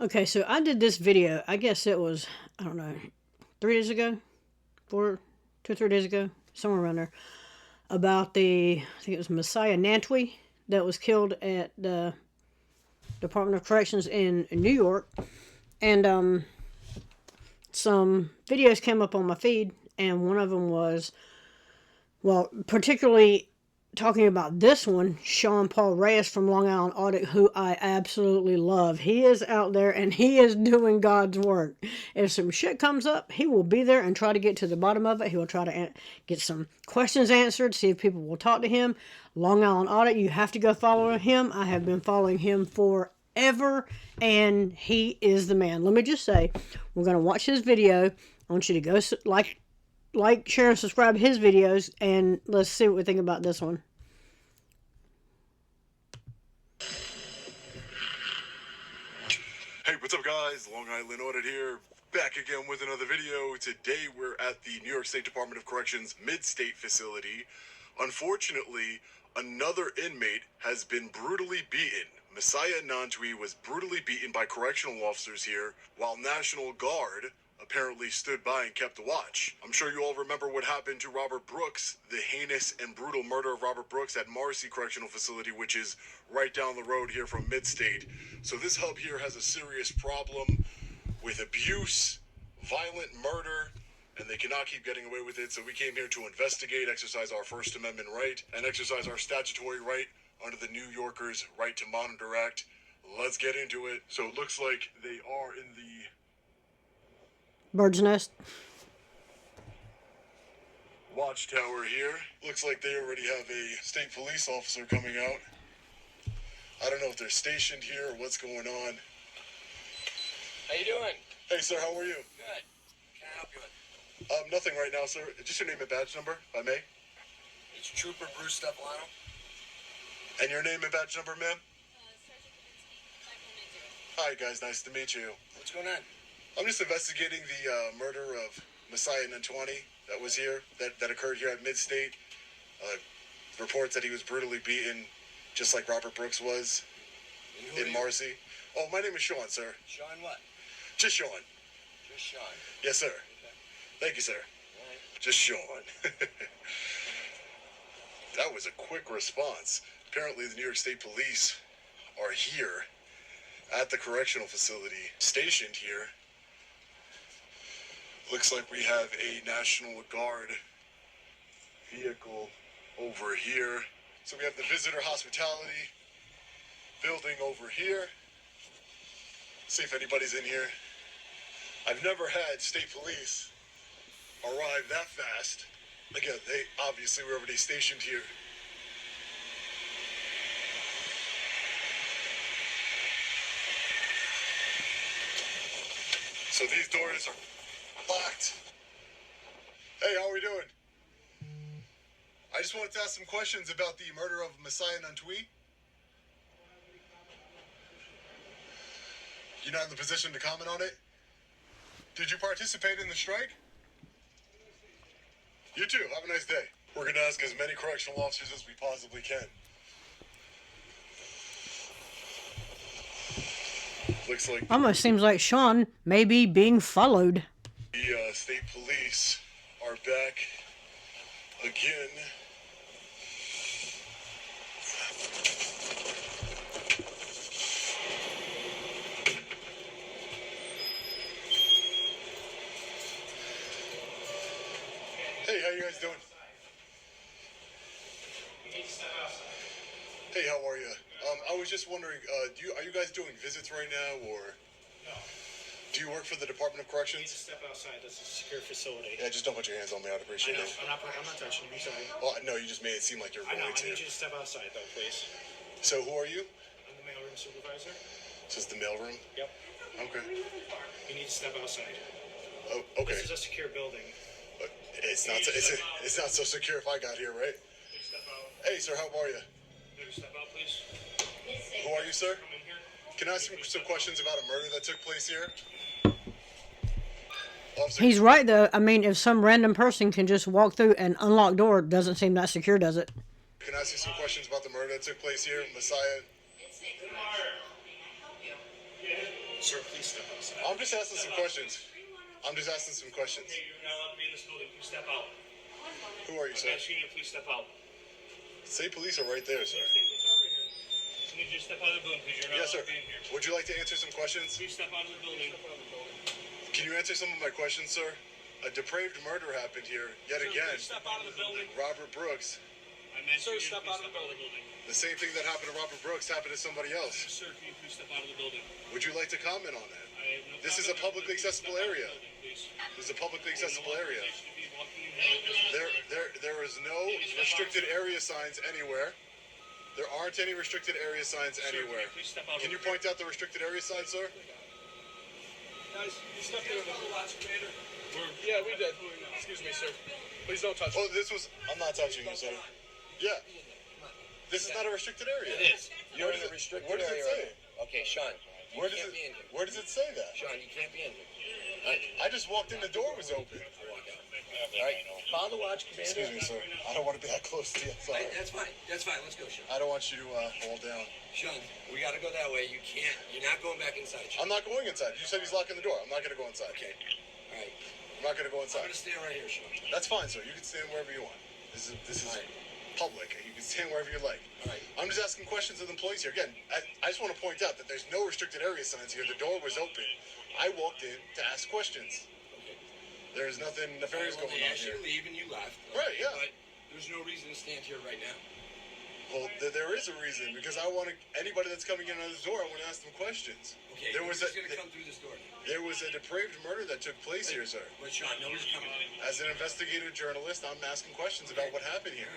Okay, so I did this video, I guess it was, I don't know, 3 days ago? 2 or 3 days ago? Somewhere around there. About I think it was Messiah Nantwi that was killed at the Department of Corrections in New York. And some videos came up on my feed, and one of them was, well, particularly talking about this one, Sean Paul Reyes from Long Island Audit, who I absolutely love. He is out there and he is doing God's work. If some shit comes up, he will be there and try to get to the bottom of it. He will try to get some questions answered, see if people will talk to him. Long Island Audit, you have to go follow him. I have been following him forever, and he is the man. Let me just say, we're going to watch his video. I want you to go like, share, and subscribe to his videos, and let's see what we think about this one. Hey, what's up guys? Long Island Audit here, back again with another video. Today we're at the New York State Department of Corrections Mid-State facility. Unfortunately, another inmate has been brutally beaten. Messiah Nantwi was brutally beaten by correctional officers here, while National Guard apparently stood by and kept watch. I'm sure you all remember what happened to Robert Brooks, the heinous and brutal murder of Robert Brooks at Marcy Correctional Facility, which is right down the road here from Mid-State. So this hub here has a serious problem with abuse, violent murder, and they cannot keep getting away with it. So we came here to investigate, exercise our First Amendment right, and exercise our statutory right under the New Yorkers' Right to Monitor Act. Let's get into it. So it looks like they are in the Bird's nest. watchtower here. Looks like they already have a state police officer coming out. I don't know if they're stationed here or what's going on. How you doing? Hey sir, how are you? Good. Can I help you with? Nothing right now, sir. Just your name and badge number, if I may. It's Trooper Bruce Stefano. And your name and badge number, ma'am? Sergeant Kavinsky. 510. Hi guys, nice to meet you. What's going on? I'm just investigating the murder of Messiah Nantwi that was here, that occurred here at Mid-State. Reports that he was brutally beaten, just like Robert Brooks was in Marcy. Oh, my name is Sean, sir. Sean what? Just Sean. Just Sean. Yes, sir. Okay. Thank you, sir. All right. Just Sean. That was a quick response. Apparently, the New York State Police are here at the correctional facility, stationed here. Looks like we have a National Guard vehicle over here. So we have the visitor hospitality building over here. See if anybody's in here. I've never had state police arrive that fast. Again, they obviously were already stationed here. So these doors are locked. Hey, how are we doing? I just wanted to ask some questions about the murder of Messiah Nantwi. You're not in the position to comment on it? Did you participate in the strike? You too. Have a nice day. We're going to ask as many correctional officers as we possibly can. Looks like Almost seems like Sean may be being followed. the state police are back again. Hey, how you guys doing? Hey, how are you? I was just wondering, are you guys doing visits right now, or No. do you work for the Department of You need to Corrections? step outside. This is a secure facility. Yeah, just don't put your hands on me. I'd I appreciate know. it. I'm not touching you. I'm sorry. Well, no, you just made it seem like you're I know. going I need to. you to step outside, though, please. So, who are you? I'm the mailroom supervisor. This is the mailroom. Yep. Okay. You need to step outside. Oh, okay. This is a secure building. But it's not so secure if I got here, right? Please step out. Hey, sir, how are you? Maybe step out, please. Who are you, sir? Come in here. Can I ask some questions about a murder that took place here? Officer, He's right, though. I mean, if some random person can just walk through an unlocked door, it doesn't seem that secure, does it? can I ask you some questions about the murder that took place here, Messiah? Sir, please step outside. I'm just asking some questions. I'm just asking some questions. Okay, you're not allowed to be in this building. Please step out. Who are you, I'm sir? asking you to please step out. State police are right there, sir. State police are over here. I need you to step out of the building, please. You're not Yes, sir. allowed to be in here. Would you like to answer some questions? Please step out of the building. Can you answer some of my questions, sir? A depraved murder happened here yet Sir, again. please step out of the building. Robert Brooks. I'm asking Sir, you to step please out of the building. The same thing that happened to Robert Brooks happened to somebody else. Sir, can you please step out of the building? Would you like to comment on that? I have no This is a comment. publicly Please step accessible out of the area. building, please. This is a publicly I have no accessible area. authorization to be walking in here. There is no restricted area signs anywhere. There aren't any restricted area signs Sir, anywhere. can you please step out Can you over here? point out the restricted area signs, sir? Guys, you stepped in the watch commander. Yeah, we did. Excuse me, sir. Please don't touch me. Oh, this was. I'm not touching you, sir. Yeah. This is not a restricted area. It is. You're Where in does a it- restricted where does it area. say? right now. Okay, Sean. You Where does can't be in it? here. Where does it say that? Sean, you can't be in here. I just walked in. The door was open. Walk out. All right. Follow the watch commander. Excuse me, sir. I don't want to be that close to you. Sorry. That's fine. That's fine. Let's go, Sean. I don't want you to fall down. Sean, we got to go that way. You can't. You're not going back inside. Sean. I'm not going inside. You said he's locking the door. I'm not going to go inside. Okay. All right. I'm not going to go I'm inside. gonna stand right here, Sean. That's fine, sir. You can stand wherever you want. This is All right. public. You can stand wherever you like. All right. I'm just asking questions of the employees here. Again, I just want to point out that there's no restricted area signs here. The door was open. I walked in to ask questions. Okay. There's nothing nefarious Well, going they on asked you here. to leave and you left. Right, yeah. But there's no reason to stand here right now. Well, there is a reason because I want to. Anybody that's coming in on this door, I want to ask them questions. Okay. There was a Who's gonna come through this door? there was a depraved murder that took place here, sir. But Sean, nobody's coming. As an investigative journalist, I'm asking questions about what happened here.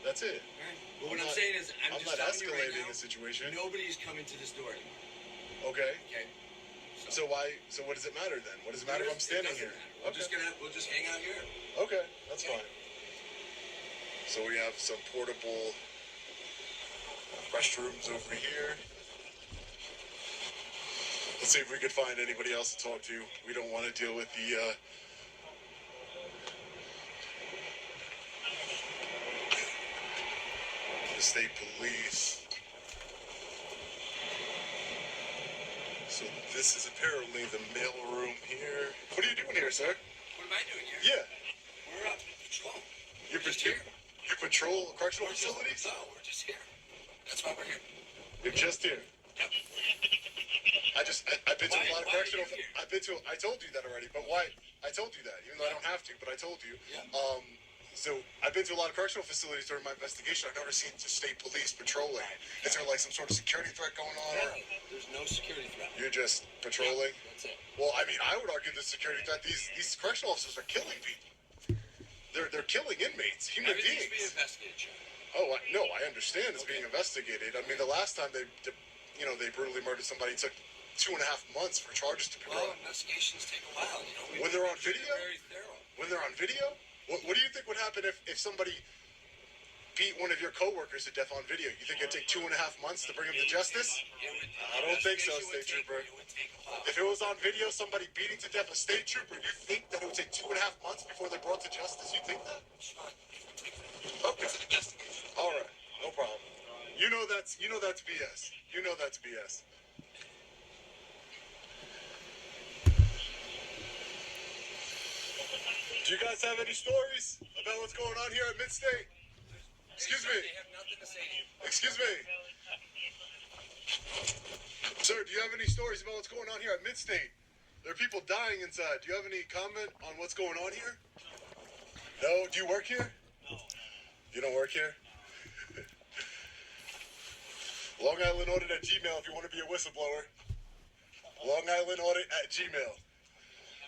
That's it. All right. But what I'm I'm not- saying is, I'm I'm just not telling you right escalating now. the situation. Nobody's coming to this door anymore. Okay. Okay. So why? So what does it matter then? What does it matter if I'm standing here? We'll just hang out here. Okay, that's fine. So we have some portable restrooms over here. Let's see if we could find anybody else to talk to. We don't want to deal with the state police. So this is apparently the mail room here. What are you doing here, sir? What am I doing here? Yeah. We're out patrol. You We're just here. You patrol correctional facilities? No, we're just here. That's why we're here. You're just here. Yep. I've been to a lot of Why are correctional. you here? I told you that already, but why? I told you that, even though I don't have to, but I told you. Yeah. So I've been to a lot of correctional facilities during my investigation. I've never seen the state police patrolling. Is there like some sort of security threat going on? No, Or there's no security threat. you're just patrolling? That's it. Well, I mean, I would argue the security threat. These correctional officers are killing people. They're killing inmates, human Everything's being beings. investigated, Sean. Oh, no, I understand it's being investigated. I mean, the last time they brutally murdered somebody, it took 2.5 months for charges to be Well, brought. investigations take a while, you know. When they're on video? Very thorough. When they're on video? What do you think would happen if somebody beat one of your coworkers to death on video? You think it'd take 2.5 months to bring him to justice? I don't think so, State Trooper. It would take a while. If it was on video, somebody beating to death a state trooper, you think that it would take 2.5 months before they're brought to justice? You think that? Sean, it would take Okay. It's an investigation. All right, no problem. You know that's BS. You know that's BS. Do you guys have any stories about what's going on here at Midstate? Excuse me. They have nothing to say to you. Excuse me. Sir, do you have any stories about what's going on here at Midstate? There are people dying inside. Do you have any comment on what's going on here? No? Do you work here? No. You don't work here? Long Island Audit at Gmail if you want to be a whistleblower. Long Island Audit at Gmail.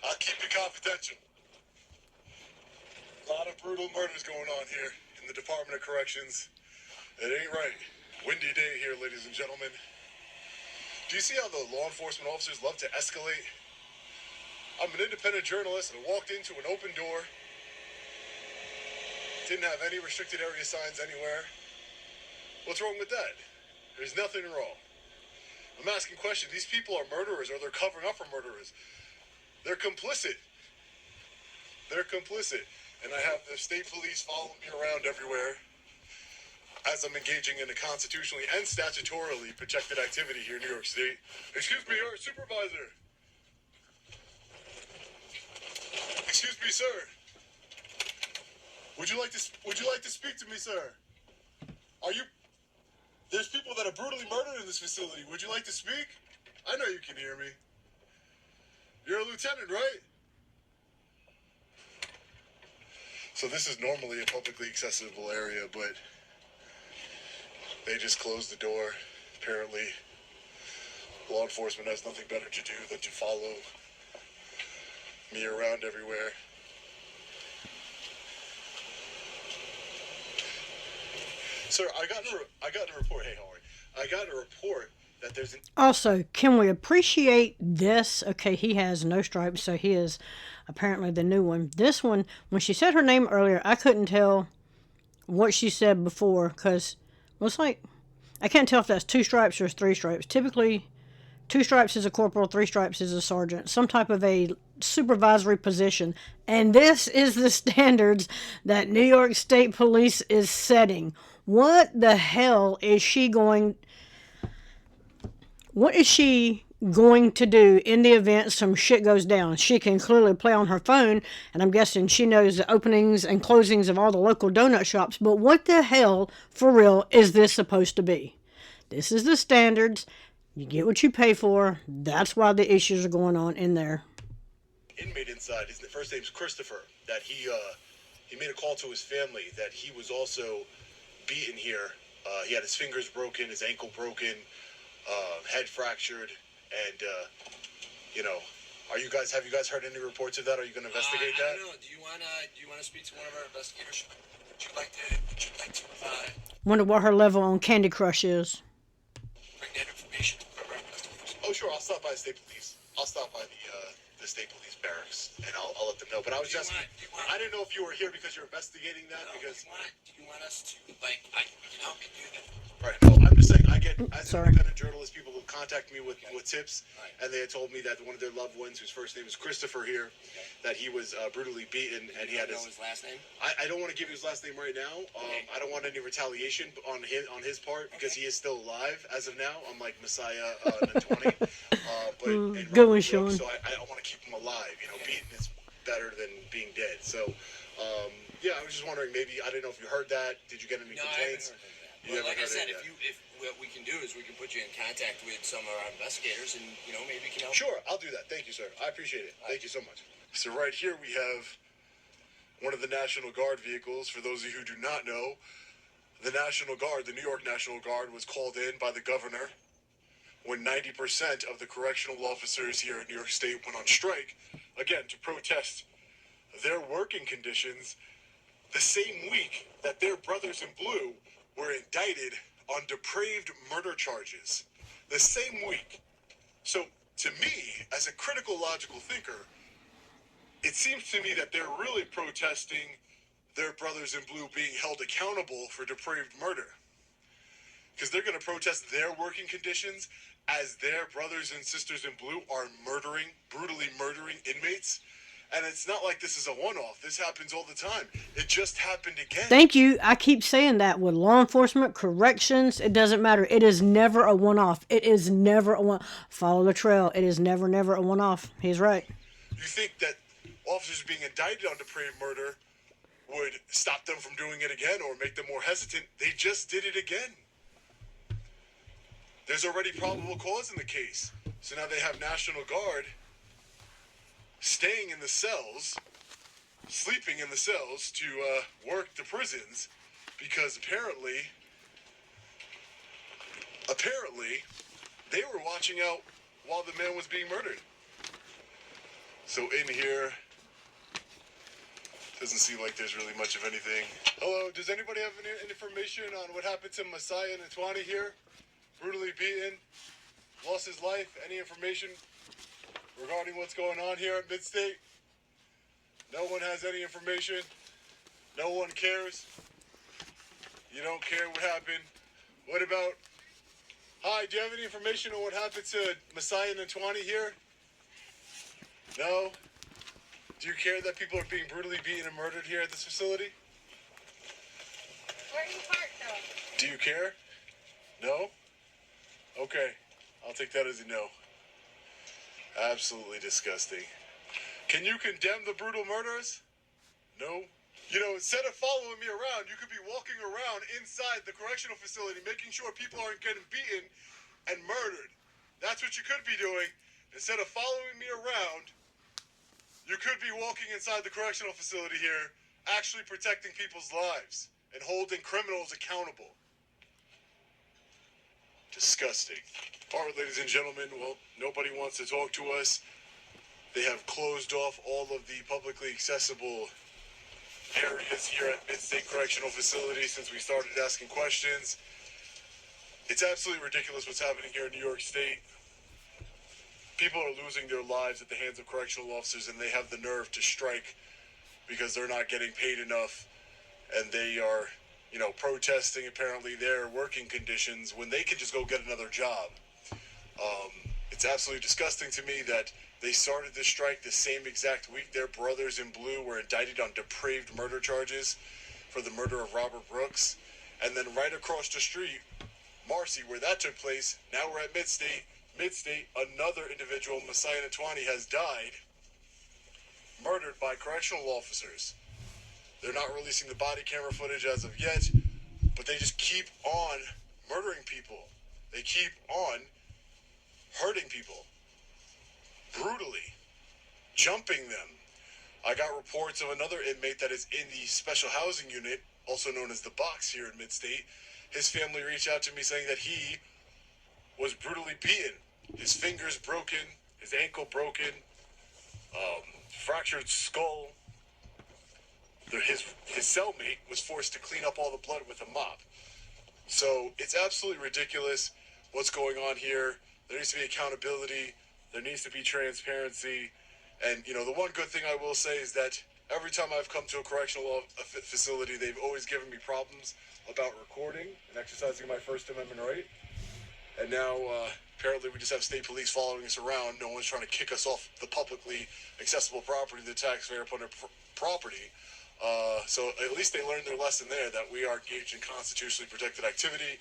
I'll keep it confidential. A lot of brutal murders going on here in the Department of Corrections. It ain't right. Windy day here, ladies and gentlemen. Do you see how the law enforcement officers love to escalate? I'm an independent journalist and I walked into an open door. Didn't have any restricted area signs anywhere. What's wrong with that? There's nothing wrong. I'm asking questions. These people are murderers or they're covering up for murderers. They're complicit. They're complicit. And I have the state police following me around everywhere. as I'm engaging in a constitutionally and statutorily protected activity here in New York State. Excuse me, your supervisor. Excuse me, sir. Would you like to speak to me, sir? There's people that are brutally murdered in this facility. Would you like to speak? I know you can hear me. You're a lieutenant, right? So this is normally a publicly accessible area, but they just closed the door. Apparently, law enforcement has nothing better to do than to follow me around everywhere. Sir, I got a report. Hey, Howard. I got a report that there's an... Also, can we appreciate this? Okay, he has no stripes, so he is apparently the new one. This one, when she said her name earlier, I couldn't tell what she said before, because it was like, I can't tell if that's 2 stripes or 3 stripes. Typically, 2 stripes is a corporal, 3 stripes is a sergeant, some type of a supervisory position. And this is the standards that New York State Police is setting. What the hell is she going... What is she going to do in the event some shit goes down? She can clearly play on her phone, and I'm guessing she knows the openings and closings of all the local donut shops. But what the hell, for real, is this supposed to be? This is the standards. You get what you pay for. That's why the issues are going on in there. Inmate inside. His first name's Christopher. That he made a call to his family that he was also beaten here. He had his fingers broken, his ankle broken, head fractured, and have you guys heard any reports of that? Are you going to investigate that? I don't know. Do you wanna speak to one of our investigators? Would you like to Wonder what her level on Candy Crush is. bring that information from our investigators? Oh, sure. I'll stop by the state police. I'll stop by the state police barracks, and I'll let them know. But I was I didn't know if you were here because you're investigating that. Do you want us to do that? Right. No, I'm just saying, I get, as Sorry. independent journalists, people who contact me with tips, and they had told me that one of their loved ones, whose first name is Christopher here, that he was brutally beaten, and he had know his last name? I don't want to give you his last name right now. I don't want any retaliation on his part, because he is still alive as of now, unlike Messiah Natwani. But Good one, Sean. So I want to keep him alive. Beaten is better than being dead. So, yeah, I was just wondering, maybe, I didn't know if you heard that. Did you get any complaints? Well, like I said, if what we can do is we can put you in contact with some of our investigators, and maybe you can help. Sure, I'll do that. Thank you, sir. I appreciate it. Thank you so much. So right here we have one of the National Guard vehicles. For those of you who do not know, the National Guard, the New York National Guard, was called in by the governor when 90% of the correctional officers here in New York State went on strike, again, to protest their working conditions the same week that their brothers in blue were indicted on depraved murder charges. The same week. So, to me, as a critical logical thinker, it seems to me that they're really protesting their brothers in blue being held accountable for depraved murder. Because they're going to protest their working conditions as their brothers and sisters in blue are brutally murdering inmates. And it's not like this is a one-off. This happens all the time. It just happened again. Thank you. I keep saying that with law enforcement, corrections, it doesn't matter. It is never a one-off. It is never a one. Follow the trail. It is never a one-off. He's right. You think that officers being indicted on depraved murder would stop them from doing it again or make them more hesitant? They just did it again. There's already probable cause in the case. So now they have National Guard staying in the cells, sleeping in the cells to work the prisons, because apparently they were watching out while the man was being murdered. So in here, doesn't seem like there's really much of anything. Hello, does anybody have any information on what happened to Messiah Natwani here? Brutally beaten, lost his life. Any information regarding what's going on here at Mid-State? No one has any information. No one cares. You don't care what happened. What about... Hi, do you have any information on what happened to Messiah Natwani here? No? Do you care that people are being brutally beaten and murdered here at this facility? Where are you parked, though? Do you care? No? Okay. I'll take that as a no. Absolutely disgusting. Can you condemn the brutal murders? No. You know, instead of following me around, you could be walking around inside the correctional facility, making sure people aren't getting beaten and murdered. That's what you could be doing. Instead of following me around, you could be walking inside the correctional facility here, actually protecting people's lives and holding criminals accountable. Disgusting. All right, ladies and gentlemen, well, nobody wants to talk to us. They have closed off all of the publicly accessible areas here at Mid-State Correctional Facility since we started asking questions. It's absolutely ridiculous what's happening here in New York State. People are losing their lives at the hands of correctional officers, and they have the nerve to strike because they're not getting paid enough, and they are, protesting apparently their working conditions when they could just go get another job. It's absolutely disgusting to me that they started this strike the same exact week their brothers in blue were indicted on depraved murder charges for the murder of Robert Brooks. And then right across the street, Marcy, where that took place, now we're at Mid-State. Mid-State, another individual, Messiah Natwani, has died, murdered by correctional officers. They're not releasing the body camera footage as of yet, but they just keep on murdering people. They keep on hurting people brutally, jumping them. I got reports of another inmate that is in the special housing unit, also known as the box here in Mid-State. His family reached out to me saying that he was brutally beaten. His fingers broken, his ankle broken, fractured skull. His cellmate was forced to clean up all the blood with a mop. So it's absolutely ridiculous what's going on here. There needs to be accountability. There needs to be transparency. And, the one good thing I will say is that every time I've come to a correctional facility, they've always given me problems about recording and exercising my First Amendment right. And now, apparently we just have state police following us around. No one's trying to kick us off the publicly accessible property the taxpayer put on property. So at least they learned their lesson there that we are engaged in constitutionally protected activity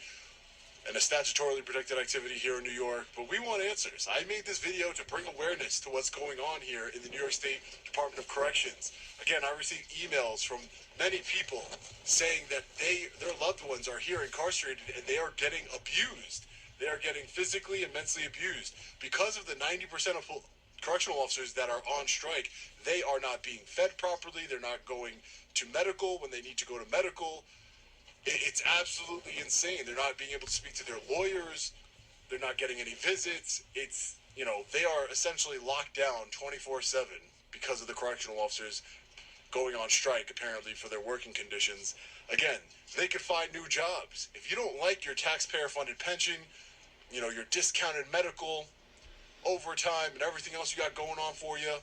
and a statutorily protected activity here in New York. But we want answers. I made this video to bring awareness to what's going on here in the New York State Department of Corrections. Again, I received emails from many people saying that their loved ones are here incarcerated and they are getting abused. They are getting physically and mentally abused. Because of the 90% of correctional officers that are on strike, they are not being fed properly. They're not going to medical when they need to go to medical. It's absolutely insane. They're not being able to speak to their lawyers. They're not getting any visits. It's, they are essentially locked down 24/7 because of the correctional officers going on strike, apparently, for their working conditions. Again, they could find new jobs. If you don't like your taxpayer-funded pension, your discounted medical, overtime, and everything else you got going on for you,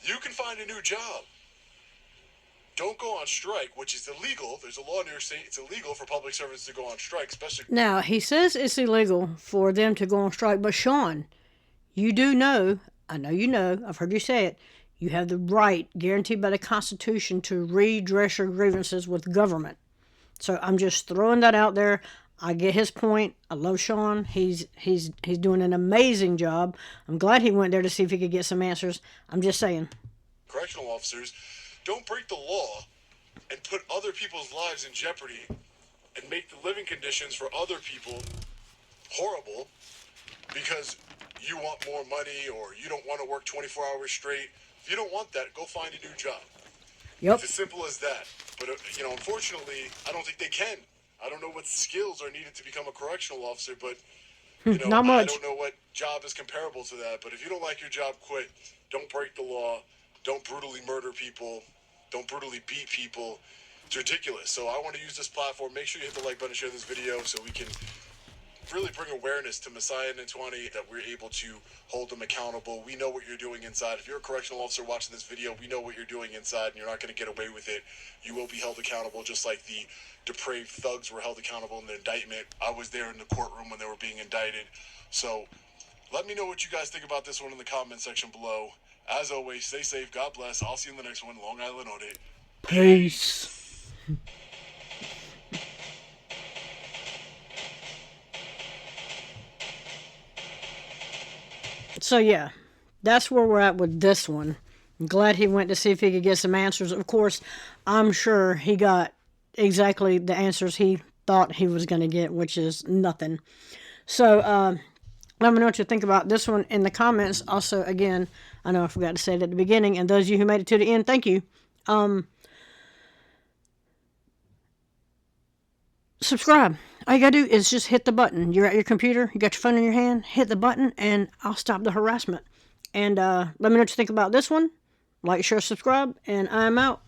you can find a new job. Don't go on strike, which is illegal. There's a law in New York State. It's illegal for public servants to go on strike, especially... Now, he says it's illegal for them to go on strike, but Sean, you do know, I know you know, I've heard you say it, you have the right, guaranteed by the Constitution, to redress your grievances with government. So I'm just throwing that out there. I get his point. I love Sean. He's doing an amazing job. I'm glad he went there to see if he could get some answers. I'm just saying. Correctional officers don't break the law and put other people's lives in jeopardy and make the living conditions for other people horrible because you want more money or you don't want to work 24 hours straight. If you don't want that, go find a new job. Yep. It's as simple as that. But, unfortunately, I don't think they can. I don't know what skills are needed to become a correctional officer, but, Not much. I don't know what job is comparable to that. But if you don't like your job, quit. Don't break the law. Don't brutally murder people. Don't brutally beat people. It's ridiculous. So I want to use this platform. Make sure you hit the like button and share this video so we can really bring awareness to Messiah and Natwani, that we're able to hold them accountable. We know what you're doing inside. If you're a correctional officer watching this video, we know what you're doing inside, and you're not going to get away with it. You will be held accountable, just like the depraved thugs were held accountable in the indictment. I was there in the courtroom when they were being indicted. So let me know what you guys think about this one in the comment section below. As always, stay safe. God bless. I'll see you in the next one. Long Island Audit. Peace. So yeah, that's where we're at with this one. I'm glad he went to see if he could get some answers. Of course, I'm sure he got exactly the answers he thought he was going to get, which is nothing. So let me know what you think about this one in the comments. Also, again, I know I forgot to say it at the beginning, and those of you who made it to the end, thank you. Subscribe. All you gotta do is just hit the button. You're at your computer, you got your phone in your hand, hit the button, and I'll stop the harassment. And let me know what you think about this one. Like, share, subscribe, and I'm out.